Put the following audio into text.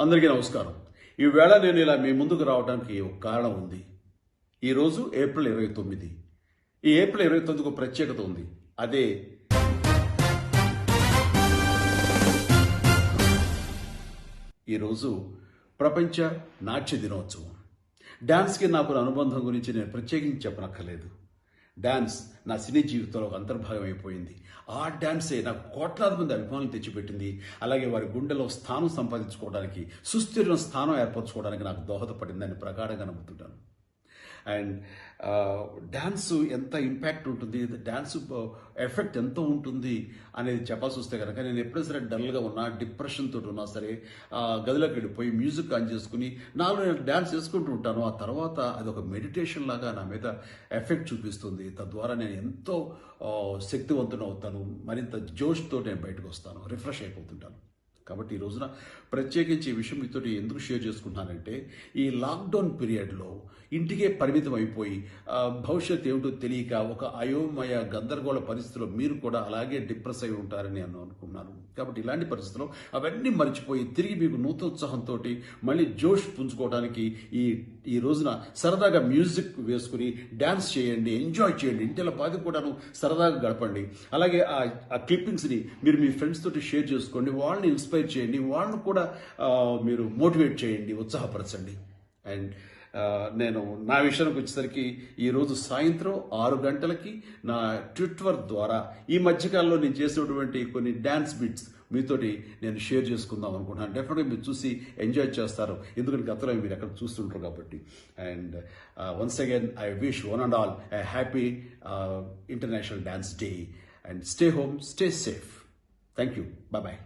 అందరికీ నమస్కారం. ఈవేళ నేను ఇలా మీ ముందుకు రావడానికి ఒక కారణం ఉంది. ఈరోజు ఏప్రిల్ 29. ఈ ఏప్రిల్ 29కు ప్రత్యేకత ఉంది. అదే ఈరోజు ప్రపంచ నాట్య దినోత్సవం. డాన్స్కి నాకు అనుబంధం గురించి నేను ప్రత్యేకించి చెప్పనక్కర్లేదు. డాన్స్ నా సినీ జీవితంలో ఒక అంతర్భాగం అయిపోయింది. ఆ డాన్సే నాకు కోట్లాది మంది అభిమానులు తెచ్చిపెట్టింది. అలాగే వారి గుండెలో స్థానం సంపాదించుకోవడానికి, సుస్థిరమైన స్థానం ఏర్పరచుకోవడానికి నాకు దోహదపడిందని ప్రగాఢంగా నమ్ముతుంటాను. అండ్ డ్యాన్స్ ఎంత ఇంపాక్ట్ ఉంటుంది, డ్యాన్స్ ఎఫెక్ట్ ఎంత ఉంటుంది అనేది చెప్పాల్సి వస్తే కనుక నేను ఎప్పుడైనా సరే డల్గా ఉన్నా, డిప్రెషన్ తోటి ఉన్నా సరే గదిలోకి వెళ్ళిపోయి మ్యూజిక్ ఆన్ చేసుకుని నేను డ్యాన్స్ చేసుకుంటూ ఉంటాను. ఆ తర్వాత అది ఒక మెడిటేషన్ లాగా నా మీద ఎఫెక్ట్ చూపిస్తుంది. తద్వారా నేను ఎంతో శక్తివంతుని అవుతాను. మరింత జోష్తో నేను బయటకు వస్తాను, రిఫ్రెష్ అయిపోతుంటాను. కాబట్టి ఈ రోజున ప్రత్యేకించి ఈ విషయం మీతో ఎందుకు షేర్ చేసుకుంటున్నానంటే, ఈ లాక్డౌన్ పీరియడ్లో ఇంటికే పరిమితం అయిపోయి భవిష్యత్తు ఏమిటో తెలియక ఒక అయోమయ గందరగోళ పరిస్థితిలో మీరు కూడా అలాగే డిప్రెస్ అయి ఉంటారని నేను అనుకున్నాను. కాబట్టి ఇలాంటి పరిస్థితుల్లో అవన్నీ మర్చిపోయి తిరిగి మీకు నూతనోత్సాహంతో మళ్ళీ జోష్ పుంజుకోవడానికి ఈ రోజున సరదాగా మ్యూజిక్ వేసుకుని డ్యాన్స్ చేయండి, ఎంజాయ్ చేయండి. ఇంటిలో బాధ కూడాను సరదాగా గడపండి. అలాగే ఆ క్లిప్పింగ్స్ని మీరు మీ ఫ్రెండ్స్ తోటి షేర్ చేసుకోండి, వాళ్ళని ఇన్స్పైర్ చేయండి, వాళ్ళని కూడా మీరు మోటివేట్ చేయండి, ఉత్సాహపరచండి. అండ్ నేను నా విషయానికి వచ్చేసరికి ఈరోజు సాయంత్రం 6 గంటలకి నా ట్విట్టర్ ద్వారా ఈ మధ్యకాలంలో నేను చేసినటువంటి కొన్ని డ్యాన్స్ బిట్స్ మీతోటి నేను షేర్ చేసుకుందాం అనుకుంటున్నాను. డెఫినెట్గా మీరు చూసి ఎంజాయ్ చేస్తారు, ఎందుకంటే గతంలో మీరు ఎక్కడ చూస్తుంటారు కాబట్టి. And once again I wish one and all a happy international dance day. And stay home, stay safe. Thank you. Bye.